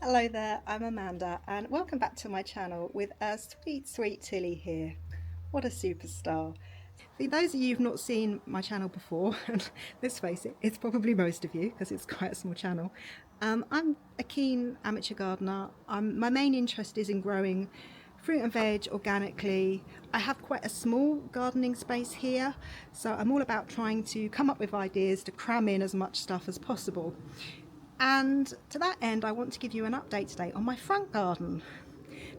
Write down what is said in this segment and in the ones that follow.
Hello there, I'm Amanda and welcome back to my channel with a sweet Tilly here. What a superstar. For those of you who've not seen my channel before, and let's face it, it's probably most of you because it's quite a small channel, I'm a keen amateur gardener. My main interest is in growing fruit and veg organically. I have quite a small gardening space here, so I'm all about trying to come up with ideas to cram in as much stuff as possible. And to that end, I want to give you an update today on my front garden,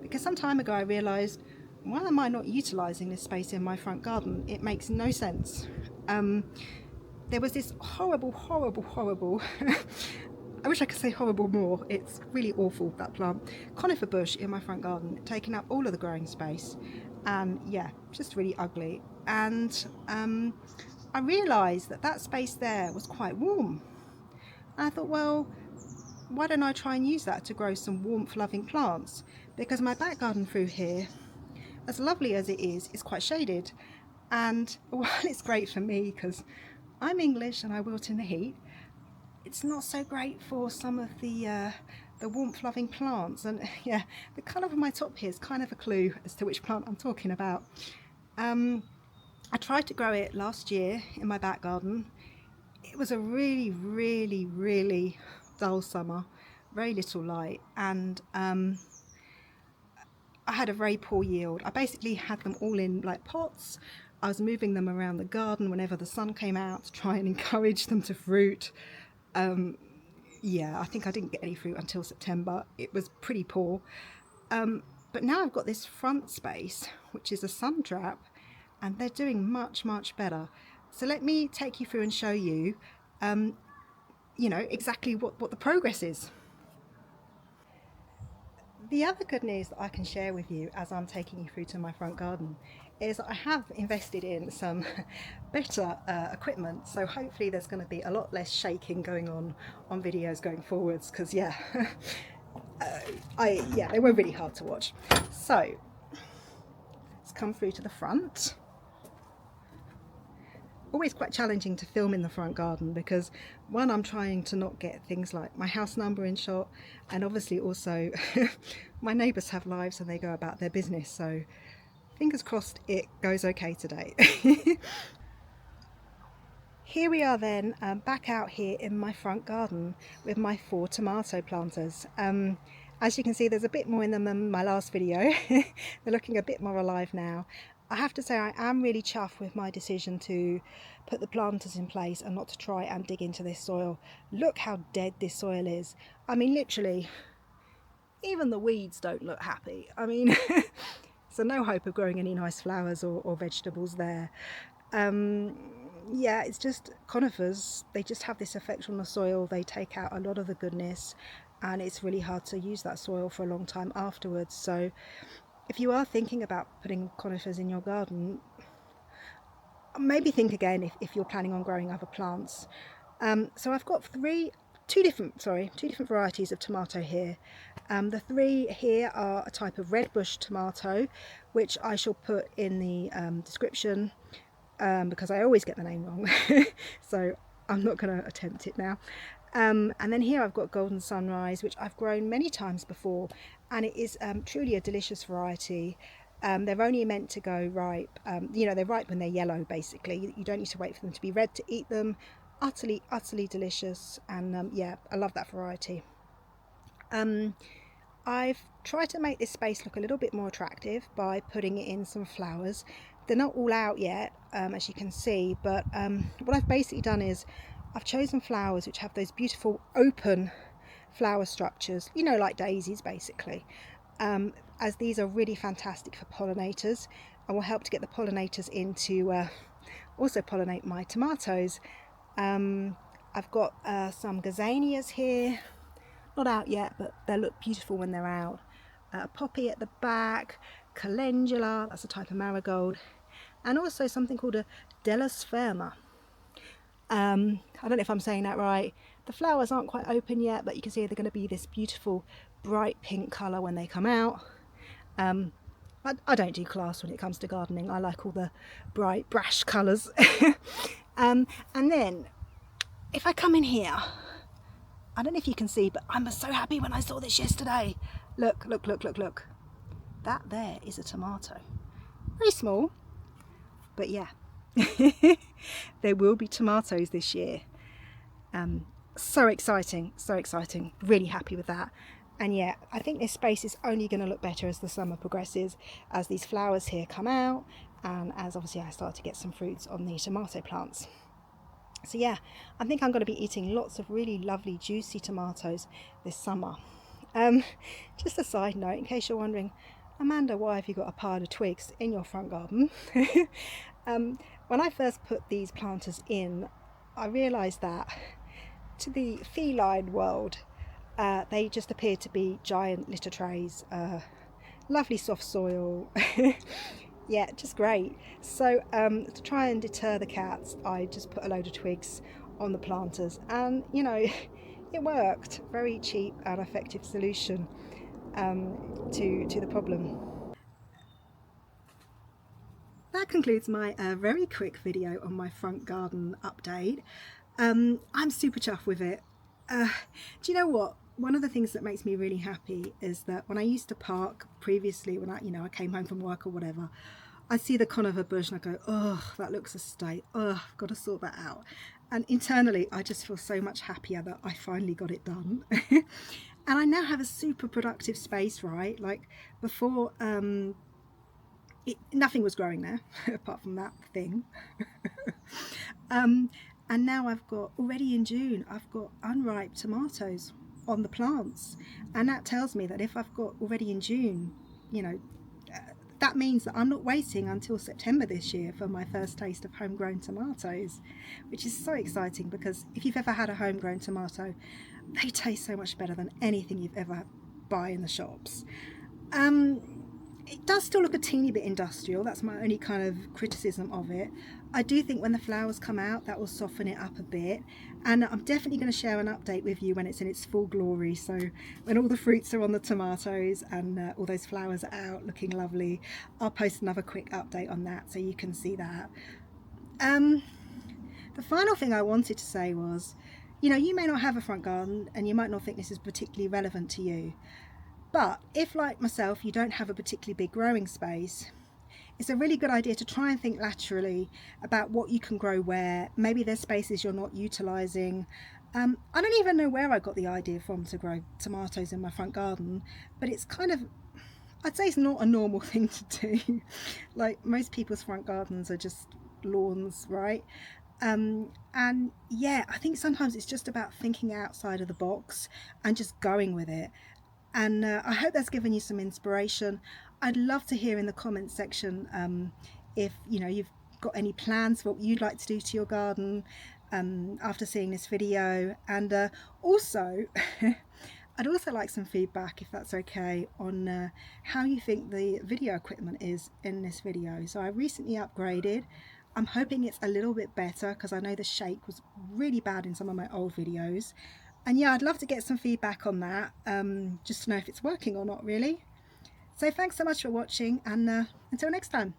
because some time ago I realised, why am I not utilising this space in my front garden? It makes no sense. There was this horrible I wish I could say horrible more, it's really awful, that plant, conifer bush in my front garden, taking up all of the growing space, and yeah, just really ugly. And I realised that space there was quite warm. And I thought, well, why don't I try and use that to grow some warmth loving plants? Because my back garden through here, as lovely as it is quite shaded. And while it's great for me because I'm English and I wilt in the heat, it's not so great for some of the warmth loving plants. And yeah, the colour of my top here is kind of a clue as to which plant I'm talking about. I tried to grow it last year in my back garden. It was a really dull summer, very little light, and I had a very poor yield. I basically had them all in like pots. I was moving them around the garden whenever the sun came out to try and encourage them to fruit. Yeah, I think I didn't get any fruit until September. It was pretty poor. But now I've got this front space, which is a sun trap, and they're doing much better. So let me take you through and show you, you know, exactly what the progress is. The other good news that I can share with you as I'm taking you through to my front garden is I have invested in some better equipment, so hopefully there's going to be a lot less shaking going on videos going forwards, because yeah, they were really hard to watch. So let's come through to the front. Always quite challenging to film in the front garden because, one, I'm trying to not get things like my house number in shot, and obviously also my neighbours have lives and they go about their business, so fingers crossed it goes okay today. Here we are then, back out here in my front garden with my 4 tomato planters. As you can see, there's a bit more in them than my last video. They're looking a bit more alive now. I have to say I am really chuffed with my decision to put the planters in place and not to try and dig into this soil. Look how dead this soil is. I mean, literally, even the weeds don't look happy. I mean, so no hope of growing any nice flowers or vegetables there. Yeah, it's just conifers, they just have this effect on the soil. They take out a lot of the goodness, and it's really hard to use that soil for a long time afterwards. So if you are thinking about putting conifers in your garden, maybe think again if you're planning on growing other plants. So I've got two different varieties of tomato here. The 3 here are a type of red bush tomato, which I shall put in the description, because I always get the name wrong, so I'm not going to attempt it now. And then here I've got Golden Sunrise, which I've grown many times before, and it is truly a delicious variety. They're only meant to go ripe, you know, they're ripe when they're yellow basically. You don't need to wait for them to be red to eat them. Utterly delicious, and yeah, I love that variety. I've tried to make this space look a little bit more attractive by putting in some flowers. They're not all out yet, as you can see, but what I've basically done is I've chosen flowers which have those beautiful open flower structures, you know, like daisies basically, as these are really fantastic for pollinators and will help to get the pollinators in to also pollinate my tomatoes. I've got some gazanias here, not out yet, but they look beautiful when they're out. Poppy at the back, calendula, that's a type of marigold, and also something called a delosperma. I don't know if I'm saying that right. The flowers aren't quite open yet, but you can see they're going to be this beautiful bright pink colour when they come out. I don't do class when it comes to gardening. I like all the bright brash colours. And then if I come in here, I don't know if you can see, but I was so happy when I saw this yesterday. Look, look, look, look, look. That there is a tomato. Very small, but yeah. There will be tomatoes this year. So exciting, so exciting. Really happy with that. And yeah, I think this space is only going to look better as the summer progresses, as these flowers here come out, and as obviously I start to get some fruits on the tomato plants. So yeah, I think I'm going to be eating lots of really lovely juicy tomatoes this summer. Just a side note, in case you're wondering, Amanda, why have you got a pile of twigs in your front garden? When I first put these planters in, I realised that to the feline world, they just appear to be giant litter trays, lovely soft soil. Yeah, just great. So to try and deter the cats, I just put a load of twigs on the planters, and you know, it worked. Very cheap and effective solution to the problem. That concludes my very quick video on my front garden update. I'm super chuffed with it. Do you know what? One of the things that makes me really happy is that when I used to park previously, when I came home from work or whatever, I see the conifer bush and I go, oh, that looks a state. Oh, I've got to sort that out. And internally, I just feel so much happier that I finally got it done. And I now have a super productive space, right? Like before, nothing was growing there apart from that thing. And now I've got, already in June, I've got unripe tomatoes on the plants. And that tells me that if I've got already in June, you know, that means that I'm not waiting until September this year for my first taste of homegrown tomatoes, which is so exciting, because if you've ever had a homegrown tomato, they taste so much better than anything you've ever buy in the shops. It does still look a teeny bit industrial. That's my only kind of criticism of it. I do think when the flowers come out, that will soften it up a bit. And I'm definitely going to share an update with you when it's in its full glory. So when all the fruits are on the tomatoes and all those flowers are out looking lovely, I'll post another quick update on that so you can see that. The final thing I wanted to say was, you know, you may not have a front garden and you might not think this is particularly relevant to you. But if, like myself, you don't have a particularly big growing space, it's a really good idea to try and think laterally about what you can grow where. Maybe there's spaces you're not utilising. I don't even know where I got the idea from to grow tomatoes in my front garden, but it's kind of, I'd say it's not a normal thing to do. Like most people's front gardens are just lawns, right? And yeah, I think sometimes it's just about thinking outside of the box and just going with it. And I hope that's given you some inspiration. I'd love to hear in the comments section if you've got any plans for what you'd like to do to your garden after seeing this video. And also I'd also like some feedback, if that's okay, on how you think the video equipment is in this video. So I recently upgraded. I'm hoping it's a little bit better, because I know the shake was really bad in some of my old videos. And yeah, I'd love to get some feedback on that, just to know if it's working or not, really. So thanks so much for watching, and until next time.